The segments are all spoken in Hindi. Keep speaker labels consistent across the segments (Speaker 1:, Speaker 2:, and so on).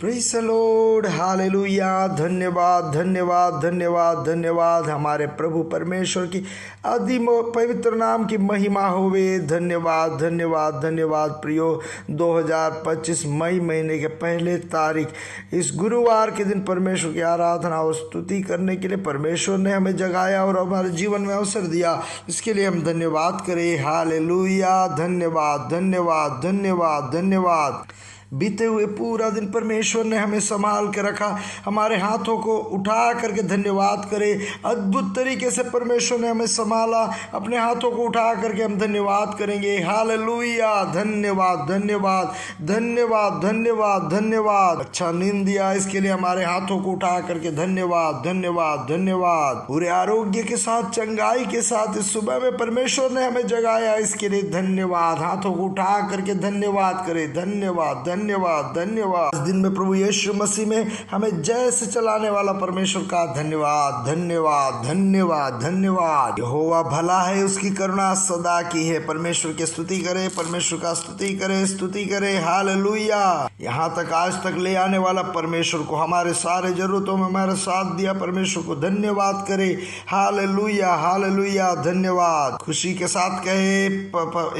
Speaker 1: Praise the Lord, hallelujah. धन्यवाद धन्यवाद धन्यवाद धन्यवाद हमारे प्रभु परमेश्वर की अति पवित्र नाम की महिमा होवे। धन्यवाद धन्यवाद धन्यवाद प्रियो। 2025 मई महीने के पहले तारीख इस गुरुवार के दिन परमेश्वर की आराधना और स्तुति करने के लिए परमेश्वर ने हमें जगाया और हमारे जीवन में अवसर दिया। इसके लिए हम धन्यवाद करें। हालेलुया। धन्यवाद धन्यवाद धन्यवाद धन्यवाद। बीते हुए पूरा दिन परमेश्वर ने हमें संभाल के रखा। हमारे हाथों को उठा करके धन्यवाद करें। अद्भुत तरीके से परमेश्वर ने हमें संभाला। अपने हाथों को उठा करके हम धन्यवाद करेंगे। हालेलुया। धन्यवाद धन्यवाद धन्यवाद धन्यवाद धन्यवाद। अच्छा नींद दिया, इसके लिए हमारे हाथों को उठा करके धन्यवाद धन्यवाद धन्यवाद। पूरे आरोग्य के साथ, चंगाई के साथ इस सुबह में परमेश्वर ने हमें जगाया, इसके लिए धन्यवाद। हाथों को उठा करके धन्यवाद करें। धन्यवाद धन्यवाद धन्यवाद। इस दिन में प्रभु यीशु मसीह में हमें जय से चलाने वाला परमेश्वर का धन्यवाद धन्यवाद धन्यवाद धन्यवाद। यहोवा भला है, उसकी करुणा सदा की है। परमेश्वर की स्तुति करें, परमेश्वर का स्तुति करें, स्तुति करें। हालेलुया। यहाँ तक आज तक ले आने वाला परमेश्वर को, हमारे सारे जरूरतों में हमारा साथ दिया परमेश्वर को धन्यवाद करें। Hallelujah hallelujah. धन्यवाद। खुशी के साथ कहे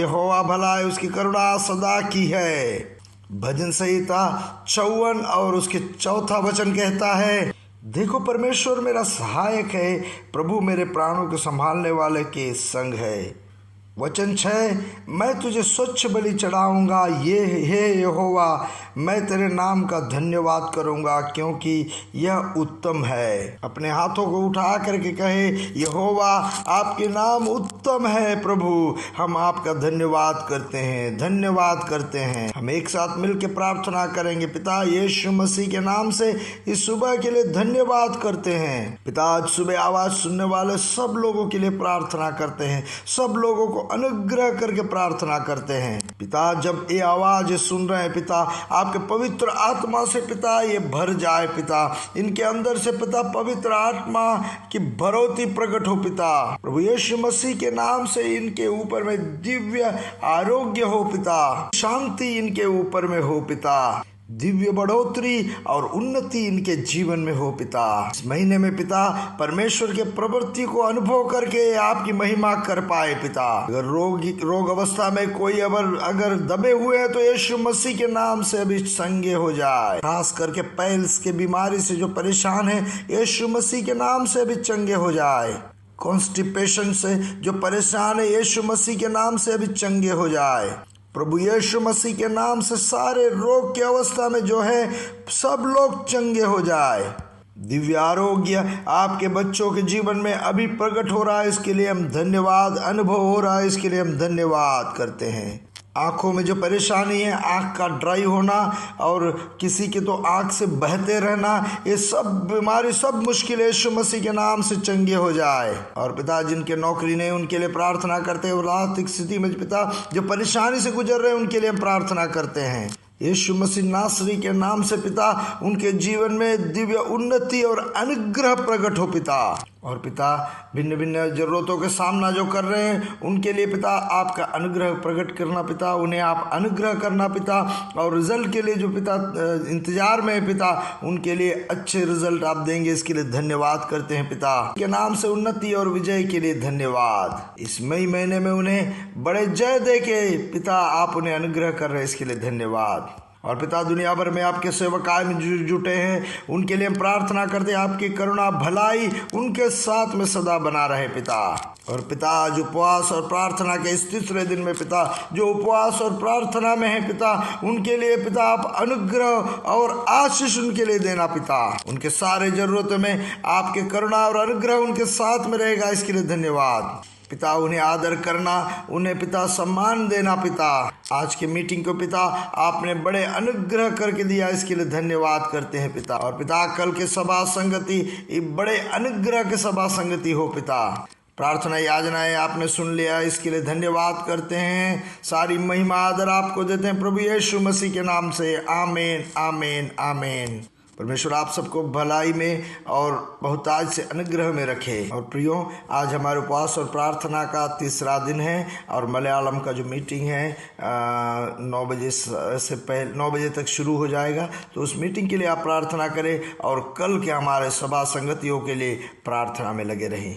Speaker 1: यहोवा भला है, उसकी करुणा सदा की है। भजन संहिता 54 और उसके 4था वचन कहता है, देखो परमेश्वर मेरा सहायक है, प्रभु मेरे प्राणों को संभालने वाले के संग है। वचन 6, मैं तुझे स्वच्छ बलि चढ़ाऊंगा, ये हे यहोवा, मैं तेरे नाम का धन्यवाद करूंगा क्योंकि यह उत्तम है। अपने हाथों को उठा करके कहे, यहोवा आपके नाम उत्तम है। प्रभु हम आपका धन्यवाद करते हैं, धन्यवाद करते हैं। हम एक साथ मिलकर प्रार्थना करेंगे। पिता यीशु मसीह के नाम से इस सुबह के लिए धन्यवाद करते हैं। पिता आज सुबह आवाज सुनने वाले सब लोगों के लिए प्रार्थना करते हैं। सब लोगों को अनुग्रह करके प्रार्थना करते हैं। पिता जब ये आवाज सुन रहे हैं, पिता आपके पवित्र आत्मा से पिता ये भर जाए। पिता इनके अंदर से पिता पवित्र आत्मा की भरौती प्रकट हो। पिता प्रभु यीशु मसीह के नाम से इनके ऊपर में दिव्य आरोग्य हो। पिता शांति इनके ऊपर में हो। पिता दिव्य बढ़ोतरी और उन्नति इनके जीवन में हो। पिता इस महीने में पिता परमेश्वर के प्रवृत्ति को अनुभव करके आपकी महिमा कर पाए। पिता अगर रोग अवस्था में कोई अगर दबे हुए हैं तो यीशु मसीह के नाम से अभी चंगे हो जाए। खास करके पैल्स के बीमारी से जो परेशान है, यीशु मसीह के नाम से अभी चंगे हो जाए। कॉन्स्टिपेशन से जो परेशान है, यीशु मसीह के नाम से अभी चंगे हो जाए। प्रभु यीशु मसीह के नाम से सारे रोग की अवस्था में जो है सब लोग चंगे हो जाए। दिव्य आरोग्य आपके बच्चों के जीवन में अभी प्रकट हो रहा है, इसके लिए हम धन्यवाद। अनुभव हो रहा है, इसके लिए हम धन्यवाद करते हैं। आँखों में जो परेशानी है, आँख का ड्राई होना और किसी के तो आँख से बहते रहना, ये सब बीमारी, सब मुश्किलें यीशु मसीह के नाम से चंगे हो जाए। और पिता जिनके नौकरी नहीं, उनके लिए प्रार्थना करते हैं। और आर्थिक स्थिति में पिता जो परेशानी से गुजर रहे हैं, उनके लिए हम प्रार्थना करते हैं। यीशु मसीह नासरी के नाम से पिता उनके जीवन में दिव्य उन्नति और अनुग्रह प्रकट हो। पिता और पिता भिन्न भिन्न जरूरतों के सामना जो कर रहे हैं, उनके लिए पिता आपका अनुग्रह प्रकट करना। पिता उन्हें आप अनुग्रह करना। पिता और रिजल्ट के लिए जो पिता इंतजार में है, पिता उनके लिए अच्छे रिजल्ट आप देंगे, इसके लिए धन्यवाद करते हैं। पिता के नाम से उन्नति और विजय के लिए धन्यवाद। इस मई महीने में उन्हें बड़े जय दे के पिता आप उन्हें अनुग्रह कर रहे हैं, इसके लिए धन्यवाद। और पिता दुनिया भर में आपके सेवकाय में जुटे हैं, उनके लिए हम प्रार्थना करते हैं, आपकी करुणा भलाई उनके साथ में सदा बना रहे। पिता और पिता आज उपवास और प्रार्थना के इस तीसरे दिन में पिता जो उपवास और प्रार्थना में है, पिता उनके लिए पिता आप अनुग्रह और आशीष उनके लिए देना। पिता उनके सारे जरूरतों में आपके करुणा और अनुग्रह उनके साथ में रहेगा, इसके लिए धन्यवाद। पिता उन्हें आदर करना, उन्हें पिता सम्मान देना। पिता आज के मीटिंग को पिता आपने बड़े अनुग्रह करके दिया, इसके लिए धन्यवाद करते हैं। पिता और पिता कल के सभा संगति बड़े अनुग्रह के सभा संगति हो। पिता प्रार्थना याचनाएं आपने सुन लिया, इसके लिए धन्यवाद करते हैं। सारी महिमा आदर आपको देते हैं प्रभु यीशु मसीह के नाम से। आमीन आमीन आमीन। परमेश्वर आप सबको भलाई में और बहुतायत से अनुग्रह में रखे। और प्रियो, आज हमारे उपवास और प्रार्थना का तीसरा दिन है और मलयालम का जो मीटिंग है 9 बजे से पहले 9 बजे तक शुरू हो जाएगा। तो उस मीटिंग के लिए आप प्रार्थना करें और कल के हमारे सभा संगतियों के लिए प्रार्थना में लगे रहें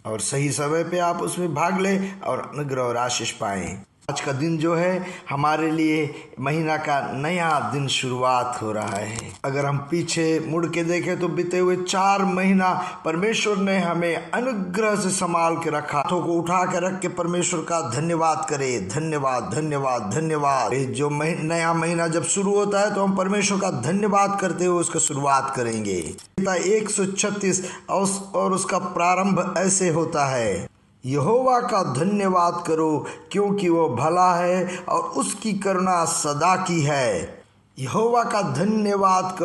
Speaker 1: और सही समय पे आप उसमें भाग लें और अनुग्रह और आशीष पाएं। आज का दिन जो है हमारे लिए महीना का नया दिन शुरुआत हो रहा है। अगर हम पीछे मुड़ के देखें तो बीते हुए 4 महीना परमेश्वर ने हमें अनुग्रह से संभाल के रखा। हाथों को उठा के रख के परमेश्वर का धन्यवाद करें। धन्यवाद धन्यवाद धन्यवाद। जो नया महीना जब शुरू होता है तो हम परमेश्वर का धन्यवाद करते हुए उसका शुरुआत करेंगे। 136 और उसका प्रारंभ ऐसे होता है, यहोवा का धन्यवाद करो क्योंकि वो भला है और उसकी करुणा सदा की है। यहोवा का धन्यवाद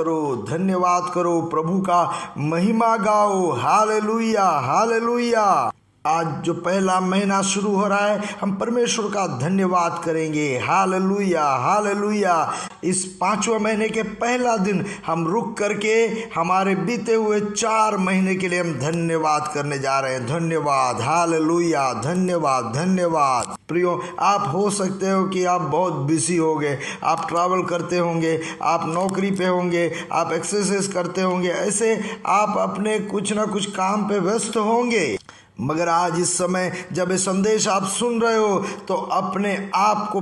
Speaker 1: करो, प्रभु का महिमा गाओ। Hallelujah hallelujah. आज जो पहला महीना शुरू हो रहा है हम परमेश्वर का धन्यवाद करेंगे। Hallelujah hallelujah. इस 5वें महीने के पहला दिन हम रुक करके हमारे बीते हुए 4 महीने के लिए हम धन्यवाद करने जा रहे हैं। धन्यवाद हालेलुया धन्यवाद धन्यवाद। प्रियो, आप हो सकते हो कि आप बहुत बिजी हो गए, आप ट्रैवल करते होंगे, आप नौकरी पे होंगे, आप एक्सरसाइज करते होंगे, ऐसे आप अपने कुछ ना कुछ काम पे व्यस्त होंगे। मगर आज इस समय जब ये संदेश आप सुन रहे हो तो अपने आप को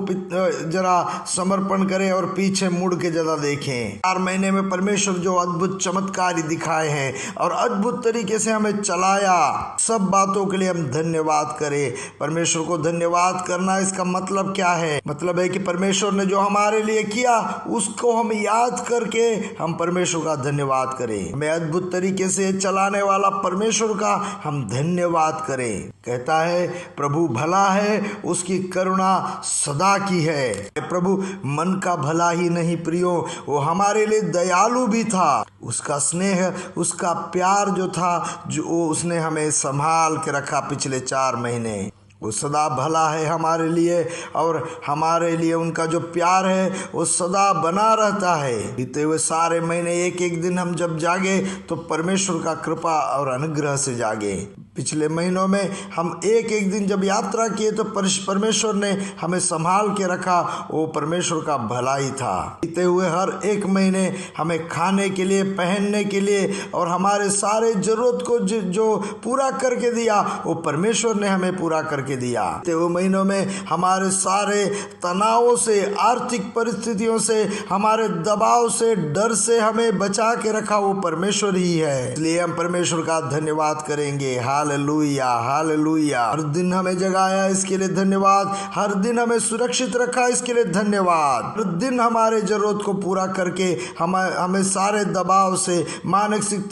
Speaker 1: जरा समर्पण करें और पीछे मुड़ के जरा देखें। 4 महीने में परमेश्वर जो अद्भुत चमत्कार दिखाए हैं और अद्भुत तरीके से हमें चलाया, सब बातों के लिए हम धन्यवाद करें। परमेश्वर को धन्यवाद करना, इसका मतलब क्या है? मतलब है कि परमेश्वर ने जो हमारे लिए किया उसको हम याद करके हम परमेश्वर का धन्यवाद करें। हमें अद्भुत तरीके से चलाने वाला परमेश्वर का हम धन्यवाद करें। कहता है प्रभु भला है, उसकी करुणा सदा की है। प्रभु मन का भला ही नहीं प्रियो, वो हमारे लिए दयालु भी था। उसका स्नेह, उसका प्यार जो था, जो उसने हमें संभाल के रखा पिछले 4 महीने। वो सदा भला है हमारे लिए और हमारे लिए उनका जो प्यार है वो सदा बना रहता है। बीते हुए सारे महीने एक एक दिन हम जब जागे तो परमेश्वर का कृपा और अनुग्रह से जागे। पिछले महीनों में हम एक एक दिन जब यात्रा किए तो परमेश्वर ने हमें संभाल के रखा, वो परमेश्वर का भलाई था। बीते हुए हर एक महीने हमें खाने के लिए, पहनने के लिए और हमारे सारे जरूरत को जो पूरा करके दिया वो परमेश्वर ने हमें पूरा करके दिया। बीते हुए महीनों में हमारे सारे तनावों से, आर्थिक परिस्थितियों से, हमारे दबाव से, डर से हमें बचा के रखा वो परमेश्वर ही है। इसलिए हम परमेश्वर का धन्यवाद करेंगे। Hallelujah hallelujah. हर दिन हमें जगाया, इसके लिए धन्यवाद। हर दिन हमें सुरक्षित रखा, इसके लिए धन्यवाद। हर दिन हमारे जरूरत को पूरा करके हमें सारे दबाव से, मानसिक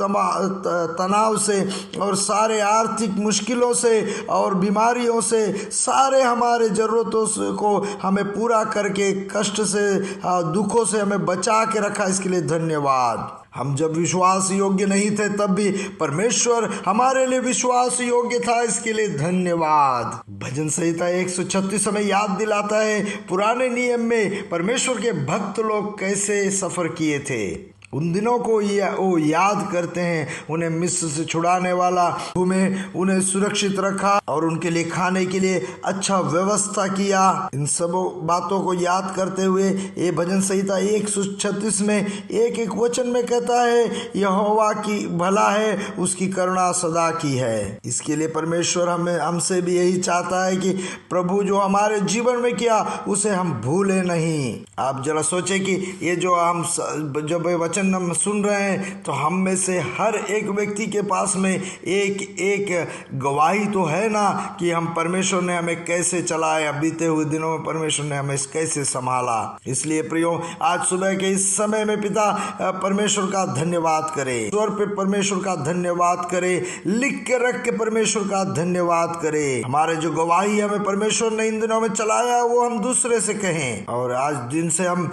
Speaker 1: तनाव से और सारे आर्थिक मुश्किलों से और बीमारियों से, सारे हमारे जरूरतों को हमें पूरा करके, कष्ट से, दुखों से हमें बचा के रखा, इसके लिए धन्यवाद। हम जब विश्वास योग्य नहीं थे तब भी परमेश्वर हमारे लिए विश्वास योग्य था, इसके लिए धन्यवाद। भजन संहिता 136 हमें याद दिलाता है पुराने नियम में परमेश्वर के भक्त लोग कैसे सफर किए थे। उन दिनों को वो याद करते हैं। उन्हें मिस्र से छुड़ाने वाला उन्हें सुरक्षित रखा और उनके लिए खाने के लिए अच्छा व्यवस्था किया। इन सब बातों को याद करते हुए ये भजन संहिता 136 में एक एक वचन में कहता है यहोवा की भला है, उसकी करुणा सदा की है। इसके लिए परमेश्वर हमसे भी यही चाहता है कि प्रभु जो हमारे जीवन में किया उसे हम भूले नहीं। आप जरा सोचे कि ये जो हम जब वचन हम सुन रहे हैं तो हम में से हर एक व्यक्ति के पास में एक एक गवाही तो है ना कि हम परमेश्वर ने हमें कैसे चलाया, बीते हुए दिनों में परमेश्वर ने हमें कैसे संभाला। इसलिए प्रियो, आज सुबह के इस समय में पिता परमेश्वर का धन्यवाद करें, स्वर पे परमेश्वर का धन्यवाद करें, लिख के रख के परमेश्वर का धन्यवाद करें। हमारे जो गवाही हमें परमेश्वर ने इन दिनों में चलाया वो हम दूसरे से कहें और आज दिन से हम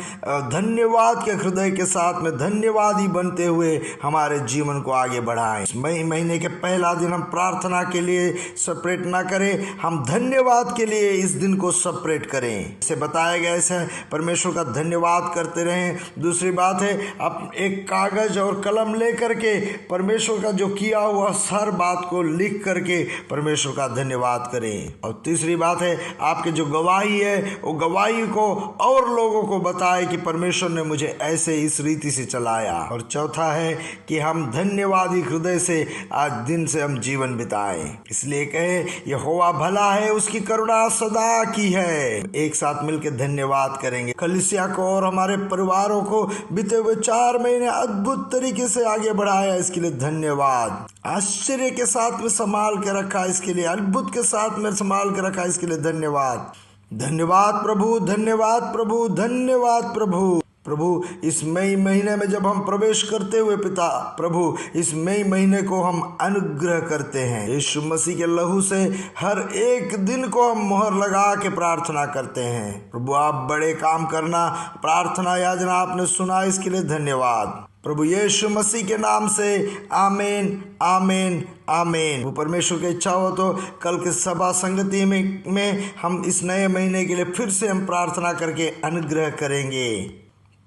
Speaker 1: धन्यवाद के हृदय के साथ में धन्यवादी बनते हुए हमारे जीवन को आगे बढ़ाएं। इस मई महीने के पहला दिन हम प्रार्थना के लिए सेपरेट ना करें, हम धन्यवाद के लिए इस दिन को सेपरेट करें। इसे बताया गया है परमेश्वर का धन्यवाद करते रहें। दूसरी बात है, आप एक कागज और कलम लेकर के परमेश्वर का जो किया हुआ हर बात को लिख करके परमेश्वर का धन्यवाद करें। और तीसरी बात है, आपके जो गवाही है वो गवाही को और लोगों को बताए कि परमेश्वर ने मुझे ऐसे इस रीति से चलाया। और चौथा है कि हम धन्यवादी हृदय से आज दिन से हम जीवन बिताएं। इसलिए कहे यहोवा भला है, उसकी करुणा सदा की है। एक साथ मिलकर धन्यवाद करेंगे। कलीसिया को और हमारे परिवारों को बीते हुए 4 महीने अद्भुत तरीके से आगे बढ़ाया, इसके लिए धन्यवाद। आश्चर्य के साथ में संभाल के रखा, इसके लिए अद्भुत के साथ में संभाल के रखा, इसके लिए धन्यवाद। धन्यवाद प्रभु, धन्यवाद प्रभु, धन्यवाद प्रभु। प्रभु इस मई महीने में जब हम प्रवेश करते हुए पिता प्रभु इस मई महीने को हम अनुग्रह करते हैं। यीशु मसीह के लहू से हर एक दिन को हम मोहर लगा के प्रार्थना करते हैं। प्रभु आप बड़े काम करना, प्रार्थना याचना आपने सुना, इसके लिए धन्यवाद। प्रभु यीशु मसीह के नाम से आमीन, आमीन, आमीन। वो परमेश्वर की इच्छा हो तो कल के सभा संगति में हम इस नए महीने के लिए फिर से हम प्रार्थना करके अनुग्रह करेंगे।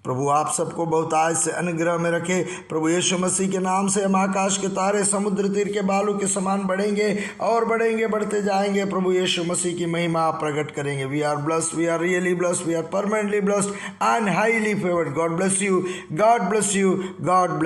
Speaker 1: प्रभु आप सबको बहुत आज से अनुग्रह में रखे। प्रभु यीशु मसीह के नाम से हम आकाश के तारे समुद्र तीर के बालू के समान बढ़ेंगे और बढ़ेंगे, बढ़ते जाएंगे। प्रभु यीशु मसीह की महिमा प्रकट करेंगे। We are blessed, we are really blessed, we are permanently blessed and highly favoured. God bless you, God bless you, God bless.